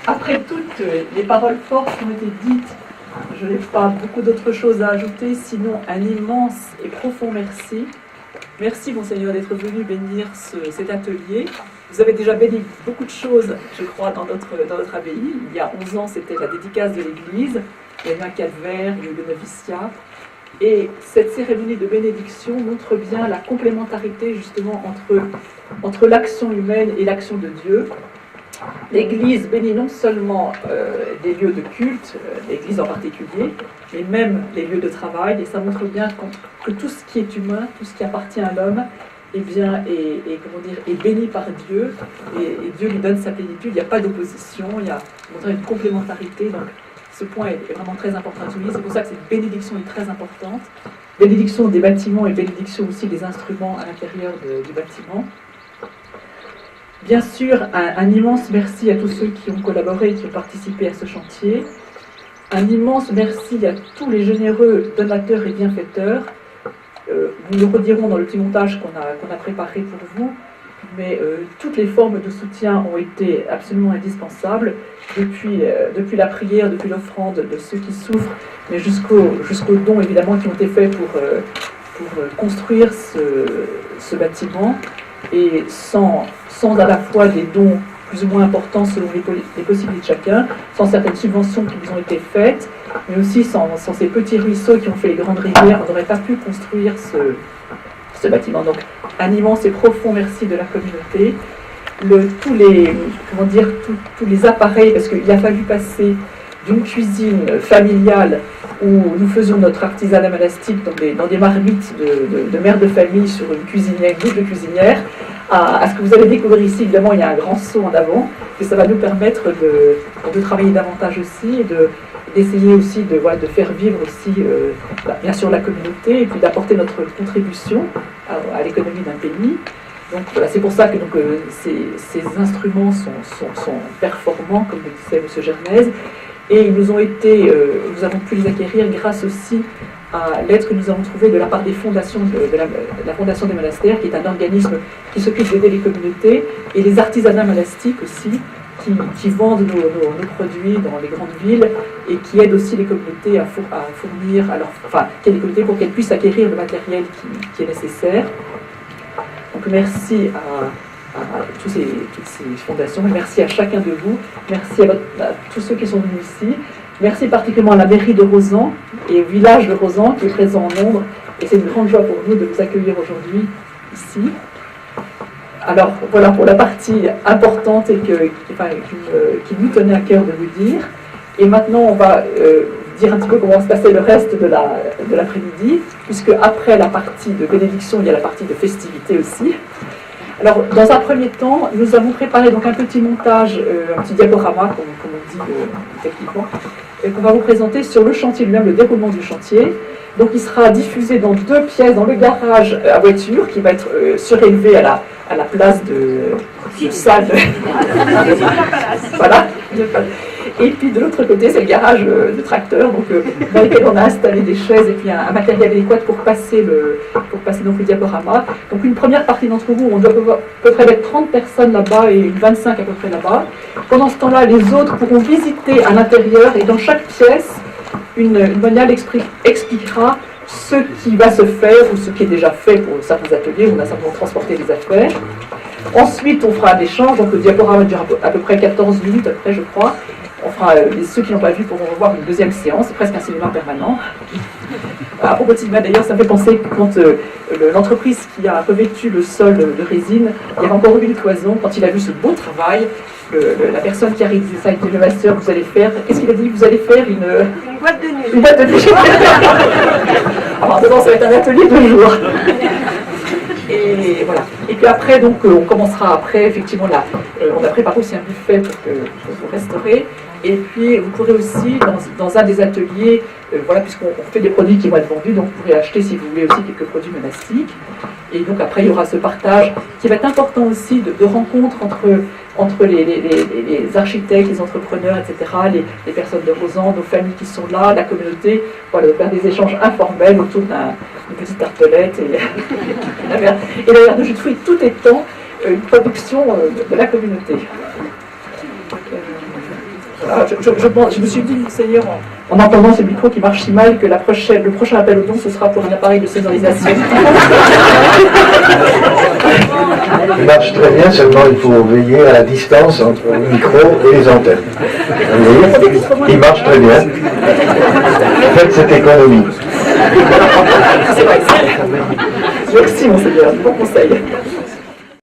Après toutes les paroles fortes qui ont été dites, je n'ai pas beaucoup d'autres choses à ajouter, sinon un immense et profond merci. Merci, Monseigneur, d'être venu bénir cet atelier. Vous avez déjà béni beaucoup de choses, je crois, dans notre abbaye. Il y a 11 ans, c'était la dédicace de l'église. Il y a eu un calvaire, il y a eu le noviciat. Et cette cérémonie de bénédiction montre bien la complémentarité, justement, entre l'action humaine et l'action de Dieu. L'Église bénit non seulement des lieux de culte, l'Église en particulier, mais même les lieux de travail, et ça montre bien que tout ce qui est humain, tout ce qui appartient à l'homme, eh bien, est béni par Dieu, et Dieu lui donne sa plénitude. Il n'y a pas d'opposition, il y a une complémentarité. Donc, ce point est vraiment très important à souligner. C'est pour ça que cette bénédiction est très importante. Bénédiction des bâtiments et bénédiction aussi des instruments à l'intérieur du bâtiment. Bien sûr, un immense merci à tous ceux qui ont collaboré, qui ont participé à ce chantier. Un immense merci à tous les généreux donateurs et bienfaiteurs. Nous le redirons dans le petit montage qu'on a préparé pour vous, mais toutes les formes de soutien ont été absolument indispensables, depuis la prière, depuis l'offrande de ceux qui souffrent, mais jusqu'aux dons évidemment qui ont été faits pour construire ce bâtiment, et sans à la fois des dons plus ou moins importants selon les possibilités de chacun, sans certaines subventions qui nous ont été faites, mais aussi sans ces petits ruisseaux qui ont fait les grandes rivières, on n'aurait pas pu construire ce bâtiment. Donc un immense et profond merci de la communauté. Tous les appareils, parce qu'il a fallu passer d'une cuisine familiale où nous faisions notre artisanat monastique dans des marmites de mères de famille sur une double cuisinière, à ce que vous allez découvrir ici. Évidemment, il y a un grand saut en avant, et ça va nous permettre de travailler davantage aussi, et d'essayer aussi de faire vivre aussi, bien sûr, la communauté, et puis d'apporter notre contribution à l'économie d'un pays. Donc voilà, c'est pour ça que ces instruments sont performants, comme le disait M. Germaise, et nous avons pu les acquérir grâce aussi à l'aide que nous avons trouvée de la part des fondations de la Fondation des monastères, qui est un organisme qui s'occupe d'aider les communautés, et les artisanats monastiques aussi, qui vendent nos produits dans les grandes villes, et qui aident aussi les communautés à fournir, les communautés pour qu'elles puissent acquérir le matériel qui est nécessaire. Donc merci à toutes ces fondations, merci à chacun de vous, merci à tous ceux qui sont venus ici. Merci particulièrement à la mairie de Rozan et au village de Rozan qui est présent en nombre, et c'est une grande joie pour nous de vous accueillir aujourd'hui ici. Alors voilà pour la partie importante et qui nous tenait à cœur de vous dire. Et maintenant on va dire un petit peu comment va se passer le reste de l'après-midi, puisque après la partie de bénédiction, il y a la partie de festivité aussi. Alors, dans un premier temps, nous avons préparé donc un petit montage, un petit diaporama, comme on dit techniquement, qu'on va vous présenter sur le chantier lui-même, le déroulement du chantier. Donc, il sera diffusé dans 2 pièces, dans le garage à voiture, qui va être surélevé à la place de salle. Voilà. Et puis de l'autre côté, c'est le garage de tracteur, donc, dans lequel on a installé des chaises et puis un matériel adéquat pour passer donc le diaporama. Donc une première partie d'entre vous, on doit à peu près mettre 30 personnes là-bas et 25 à peu près là-bas. Pendant ce temps-là, les autres pourront visiter à l'intérieur, et dans chaque pièce, une moniale expliquera ce qui va se faire ou ce qui est déjà fait pour certains ateliers où on a simplement transporté les affaires. Ensuite, on fera un échange, donc le diaporama dure à peu près 14 minutes après, je crois. Ceux qui n'ont pas vu pourront revoir une deuxième séance, c'est presque un cinéma permanent. À propos de cinéma, d'ailleurs, ça me fait penser que quand l'entreprise qui a revêtu le sol de résine, il y avait encore eu une cloison. Quand il a vu ce beau travail, la personne qui a réalisé ça, était le master, vous allez faire, qu'est-ce qu'il a dit? Vous allez faire une boîte de nuit. Une boîte de nuit. Alors, dedans, ça va être un atelier de jour. Et voilà. Et puis après, donc, on commencera après, effectivement, là, on a préparé aussi un buffet pour vous restaurer. Et puis, vous pourrez aussi, dans un des ateliers, voilà, puisqu'on fait des produits qui vont être vendus, donc vous pourrez acheter, si vous voulez, aussi quelques produits monastiques. Et donc après, il y aura ce partage qui va être important aussi de rencontres entre les architectes, les entrepreneurs, etc., les personnes de Rozan, nos familles qui sont là, la communauté, voilà, de faire des échanges informels autour d'une petite tartelette et la verre de jus de fruits, tout étant une production de la communauté. Voilà, je me suis dit, Seigneur, en entendant ce micro qui marche si mal, que le prochain appel au don, ce sera pour un appareil de sonorisation. Il marche très bien, seulement il faut veiller à la distance entre le micro et les antennes. Vous voyez, il marche très bien. Faites cette économie. C'est vrai. Merci, mon Seigneur, bon conseil.